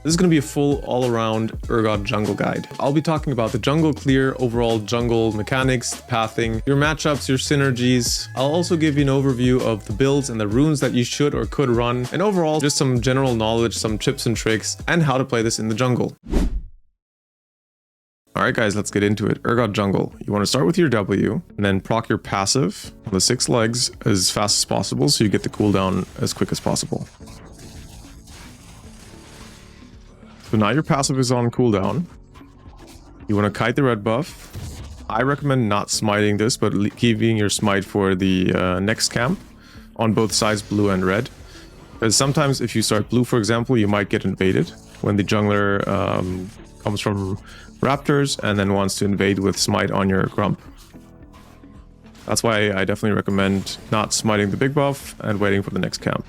This is going to be a full all-around URGOT jungle guide. I'll be talking about the jungle clear, overall jungle mechanics, pathing, your matchups, your synergies. I'll also give you an overview of the builds and the runes that you should or could run, and overall just some general knowledge, some tips and tricks, and how to play this in the jungle. Alright guys, let's get into it. URGOT jungle. You want to start with your W, and then proc your passive on the 6 legs as fast as possible so you get the cooldown as quick as possible. So now your passive is on cooldown. You want to kite the red buff. I recommend not smiting this, but keeping your smite for the next camp on both sides, blue and red. Because sometimes if you start blue, for example, you might get invaded when the jungler comes from raptors and then wants to invade with smite on your grump. That's why I definitely recommend not smiting the big buff and waiting for the next camp.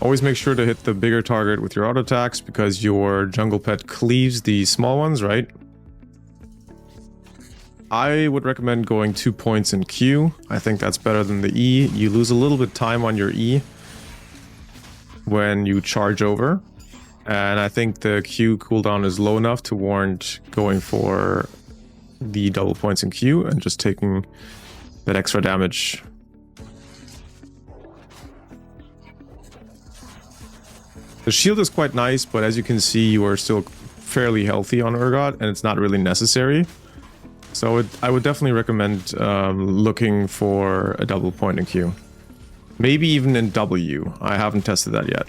Always make sure to hit the bigger target with your auto attacks because your jungle pet cleaves the small ones, right? I would recommend going 2 points in Q. I think that's better than the E. You lose a little bit time on your E when you charge over. And I think the Q cooldown is low enough to warrant going for the double points in Q and just taking that extra damage. The shield is quite nice, but as you can see, you are still fairly healthy on URGOT, and it's not really necessary. So I would definitely recommend looking for a double point in Q. Maybe even in W. I haven't tested that yet.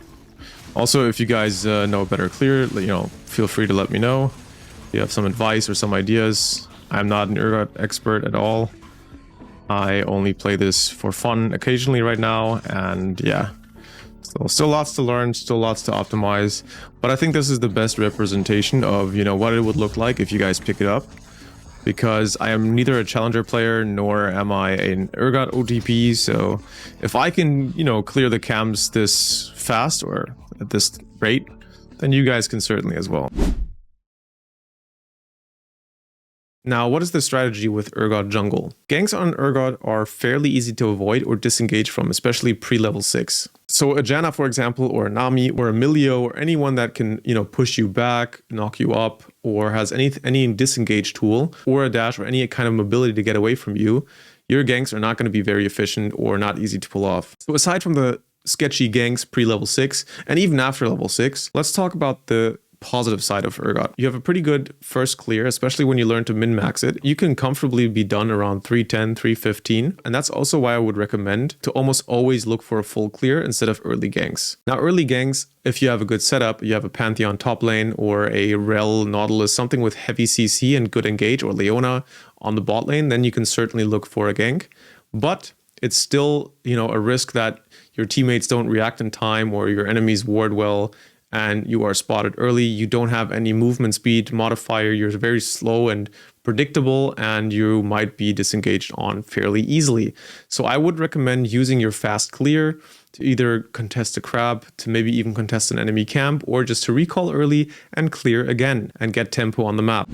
Also, if you guys know better clear, feel free to let me know. If you have some advice or some ideas. I'm not an URGOT expert at all. I only play this for fun occasionally right now, and yeah. So still lots to learn, still lots to optimize, but I think this is the best representation of, what it would look like if you guys pick it up. Because I am neither a challenger player nor am I an URGOT OTP, so if I can, clear the camps this fast or at this rate, then you guys can certainly as well. Now, what is the strategy with URGOT jungle? Ganks on URGOT are fairly easy to avoid or disengage from, especially pre-level 6. So a Janna, for example, or a Nami, or a Milio, or anyone that can, push you back, knock you up, or has any disengage tool, or a dash, or any kind of mobility to get away from you, your ganks are not going to be very efficient or not easy to pull off. So aside from the sketchy ganks pre-level 6, and even after level 6, let's talk about the positive side of URGOT. You have a pretty good first clear, especially when you learn to min-max it. You can comfortably be done around 310, 315, and that's also why I would recommend to almost always look for a full clear instead of early ganks. Now, early ganks, if you have a good setup, you have a Pantheon top lane or a Rel Nautilus, something with heavy CC and good engage, or Leona on the bot lane, then you can certainly look for a gank. But it's still, a risk that your teammates don't react in time or your enemies ward well and you are spotted early. You don't have any movement speed modifier. You're very slow and predictable, and you might be disengaged on fairly easily. So I would recommend using your fast clear to either contest a crab, to maybe even contest an enemy camp, or just to recall early and clear again and get tempo on the map.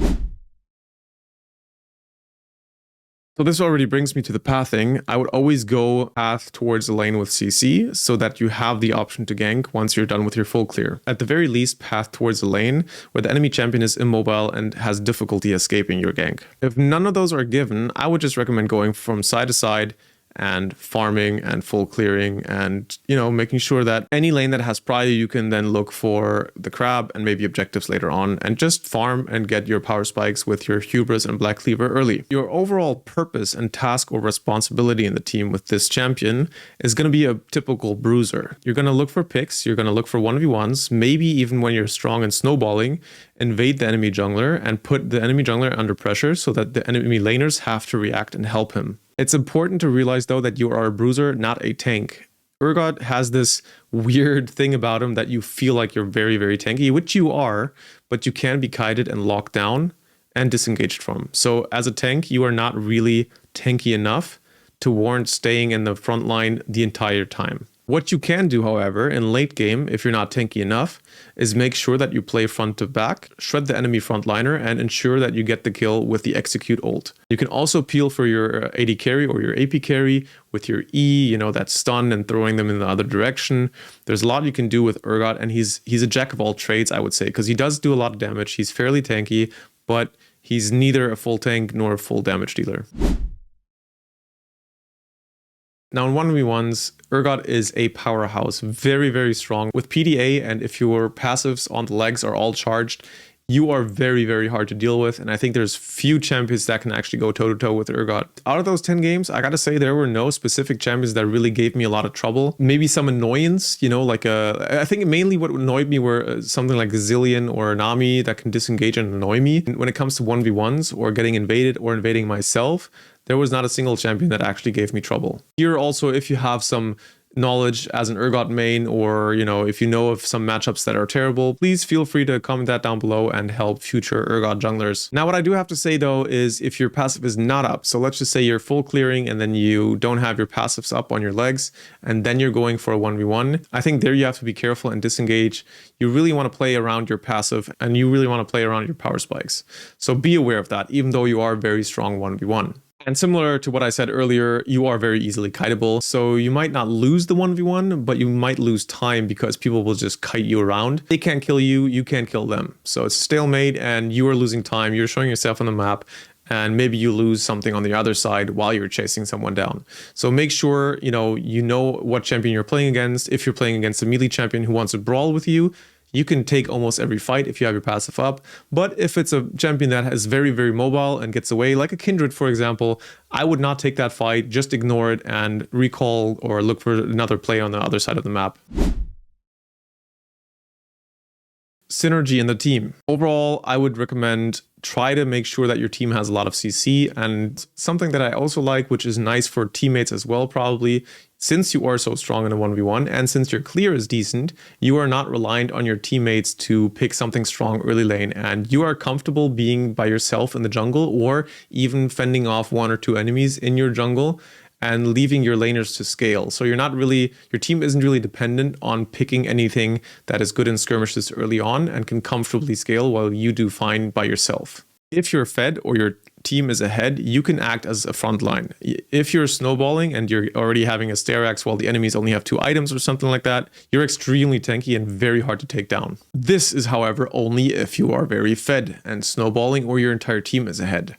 So this already brings me to the pathing. I would always go path towards the lane with CC so that you have the option to gank once you're done with your full clear. At the very least, path towards the lane where the enemy champion is immobile and has difficulty escaping your gank. If none of those are given, I would just recommend going from side to side and farming and full clearing and, making sure that any lane that has prio, you can then look for the crab and maybe objectives later on and just farm and get your power spikes with your hubris and black cleaver early. Your overall purpose and task or responsibility in the team with this champion is going to be a typical bruiser. You're going to look for picks, you're going to look for 1v1s, maybe even when you're strong and snowballing, invade the enemy jungler and put the enemy jungler under pressure so that the enemy laners have to react and help him. It's important to realize, though, that you are a bruiser, not a tank. URGOT has this weird thing about him that you feel like you're very, very tanky, which you are, but you can be kited and locked down and disengaged from. So as a tank, you are not really tanky enough to warrant staying in the front line the entire time. What you can do, however, in late game, if you're not tanky enough, is make sure that you play front to back, shred the enemy frontliner, and ensure that you get the kill with the execute ult. You can also peel for your AD carry or your AP carry with your E, you know, that stun and throwing them in the other direction. There's a lot you can do with URGOT, and he's a jack of all trades, I would say, because he does do a lot of damage. He's fairly tanky, but he's neither a full tank nor a full damage dealer. Now in 1v1s, URGOT is a powerhouse, very, very strong. With PDA, and if your passives on the legs are all charged, you are very, very hard to deal with. And I think there's few champions that can actually go toe-to-toe with URGOT. Out of those 10 games, I gotta say there were no specific champions that really gave me a lot of trouble. Maybe some annoyance, you know, like I think mainly what annoyed me were something like Zillion or Nami that can disengage and annoy me. And when it comes to 1v1s or getting invaded or invading myself, there was not a single champion that actually gave me trouble. Here also, if you have some knowledge as an URGOT main, or you know, if you know of some matchups that are terrible, please feel free to comment that down below and help future URGOT junglers. Now what I do have to say though is if your passive is not up, so let's just say you're full clearing and then you don't have your passives up on your legs and then you're going for a 1v1, I think there you have to be careful and disengage. You really want to play around your passive and you really want to play around your power spikes. So be aware of that, even though you are very strong 1v1. And similar to what I said earlier, you are very easily kiteable. So you might not lose the 1v1, but you might lose time because people will just kite you around. They can't kill you, you can't kill them. So it's a stalemate and you are losing time. You're showing yourself on the map and maybe you lose something on the other side while you're chasing someone down. So make sure you know what champion you're playing against. If you're playing against a melee champion who wants to brawl with you, you can take almost every fight if you have your passive up. But if it's a champion that is very, very mobile and gets away, like a Kindred, for example, I would not take that fight, just ignore it and recall or look for another play on the other side of the map. Synergy in the team. Overall, I would recommend try to make sure that your team has a lot of CC, and something that I also like, which is nice for teammates as well probably, since you are so strong in a 1v1 and since your clear is decent, you are not reliant on your teammates to pick something strong early lane, and you are comfortable being by yourself in the jungle or even fending off one or two enemies in your jungle and leaving your laners to scale. So your team isn't really dependent on picking anything that is good in skirmishes early on and can comfortably scale while you do fine by yourself. If you're fed or your team is ahead, you can act as a front line. If you're snowballing and you're already having a Sterax while the enemies only have 2 items or something like that, you're extremely tanky and very hard to take down. This is, however, only if you are very fed and snowballing or your entire team is ahead.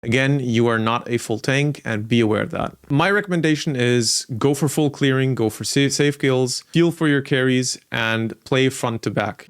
Again, you are not a full tank and be aware of that. My recommendation is go for full clearing, go for safe kills, feel for your carries, and play front to back.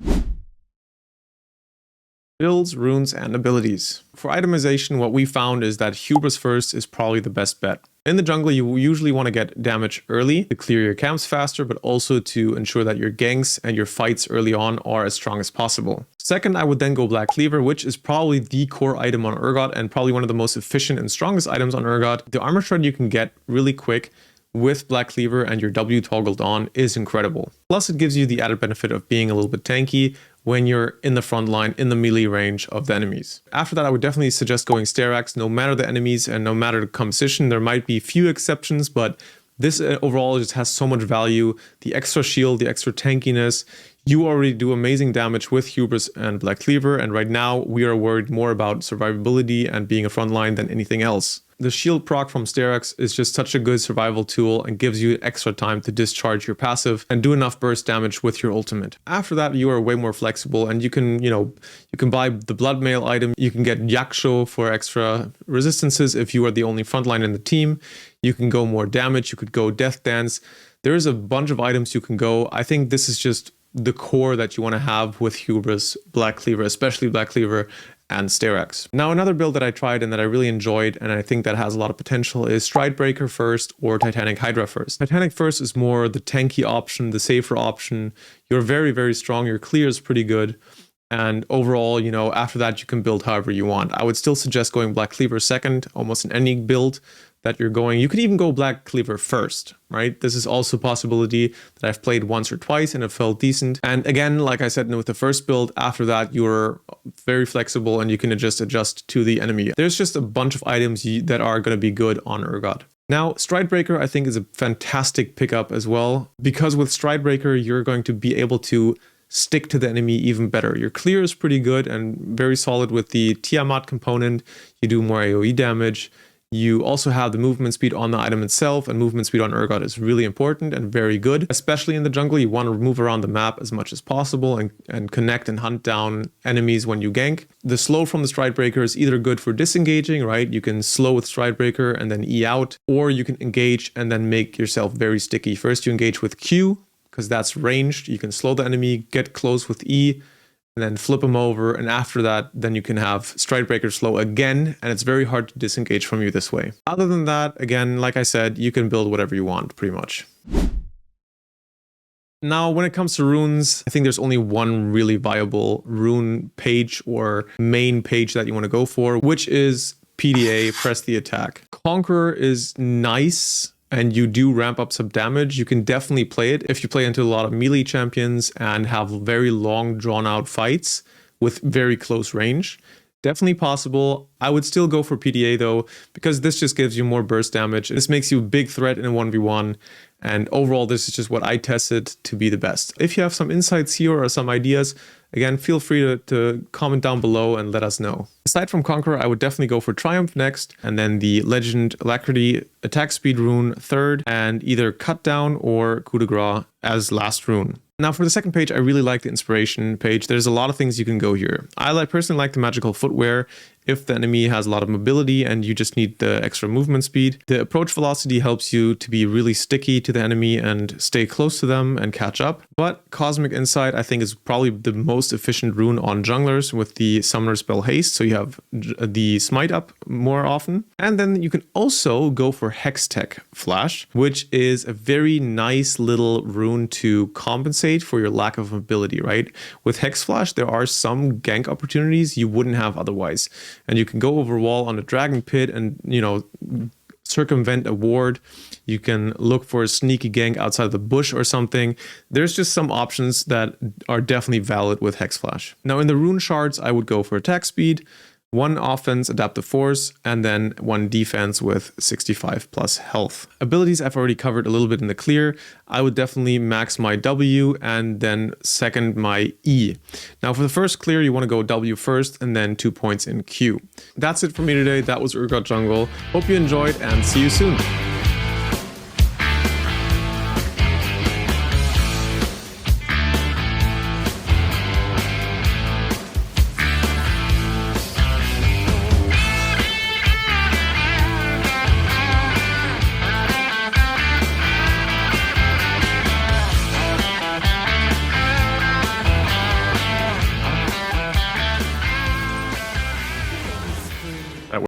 Builds, runes, and abilities. For itemization, what we found is that Hubris first is probably the best bet. In the jungle, you usually want to get damage early to clear your camps faster, but also to ensure that your ganks and your fights early on are as strong as possible. Second, I would then go Black Cleaver, which is probably the core item on URGOT and probably one of the most efficient and strongest items on URGOT. The armor shred you can get really quick with Black Cleaver and your W toggled on is incredible. Plus, it gives you the added benefit of being a little bit tanky when you're in the front line, in the melee range of the enemies. After that, I would definitely suggest going Sterax, no matter the enemies and no matter the composition. There might be few exceptions, but this overall just has so much value. The extra shield, the extra tankiness. You already do amazing damage with Hubris and Black Cleaver, and right now we are worried more about survivability and being a front line than anything else. The shield proc from Sterax is just such a good survival tool and gives you extra time to discharge your passive and do enough burst damage with your ultimate. After that, you are way more flexible and you can buy the Bloodmail item. You can get Yaksho for extra resistances if you are the only frontline in the team. You can go more damage. You could go Death Dance. There's a bunch of items you can go. I think this is just the core that you want to have with Hubris, Black Cleaver, especially Black Cleaver, and Sterax. Now, another build that I tried and that I really enjoyed and I think that has a lot of potential is Stridebreaker first or Titanic Hydra first. Titanic first is more the tanky option, the safer option. You're very, very strong. Your clear is pretty good. And overall, after that, you can build however you want. I would still suggest going Black Cleaver second, almost in any build that you're going. You could even go Black Cleaver first, right? This is also a possibility that I've played once or twice and it felt decent. And again, like I said with the first build, after that, you're very flexible and you can adjust to the enemy. There's just a bunch of items that are going to be good on URGOT. Now, Stridebreaker I think is a fantastic pickup as well, because with Stridebreaker you're going to be able to stick to the enemy even better. Your clear is pretty good and very solid with the Tiamat component. You do more AoE damage. You also have the movement speed on the item itself, and movement speed on URGOT is really important and very good, especially in the jungle. You want to move around the map as much as possible and connect and hunt down enemies when you gank. The slow from the Stridebreaker is either good for disengaging, right? You can slow with Stridebreaker and then E out, or you can engage and then make yourself very sticky. First you engage with Q, because that's ranged. You can slow the enemy, get close with E, and then flip them over, and after that then you can have Stridebreaker slow again, and it's very hard to disengage from you this way. Other than that, again, like I said, you can build whatever you want pretty much. Now, when it comes to runes, I think there's only one really viable rune page or main page that you want to go for, which is PDA, press the attack. Conqueror is nice, and you do ramp up some damage. You can definitely play it if you play into a lot of melee champions and have very long drawn out fights with very close range. Definitely possible. I would still go for PDA though, because this just gives you more burst damage. This makes you a big threat in a 1v1. And overall, this is just what I tested to be the best. If you have some insights here or some ideas, again, feel free to comment down below and let us know. Aside from Conqueror, I would definitely go for Triumph next, and then the Legend Alacrity attack speed rune third, and either Cut Down or Coup de Grace as last rune. Now for the second page, I really like the inspiration page. There's a lot of things you can go here. I personally like the magical footwear. If the enemy has a lot of mobility and you just need the extra movement speed. The approach velocity helps you to be really sticky to the enemy and stay close to them and catch up. But Cosmic Insight I think is probably the most efficient rune on junglers with the Summoner Spell Haste, so you have the Smite up more often. And then you can also go for Hextech Flash, which is a very nice little rune to compensate for your lack of mobility, right? With Hex Flash, there are some gank opportunities you wouldn't have otherwise. And you can go over wall on a Dragon Pit and, you know, circumvent a ward. You can look for a sneaky gank outside the bush or something. There's just some options that are definitely valid with Hex Flash. Now in the rune shards, I would go for attack speed, 1 offense, adaptive force, and then 1 defense with 65 plus health. Abilities I've already covered a little bit in the clear. I would definitely max my W and then second my E. Now for the first clear, you want to go W first and then 2 points in Q. That's it for me today. That was URGOT Jungle. Hope you enjoyed and see you soon.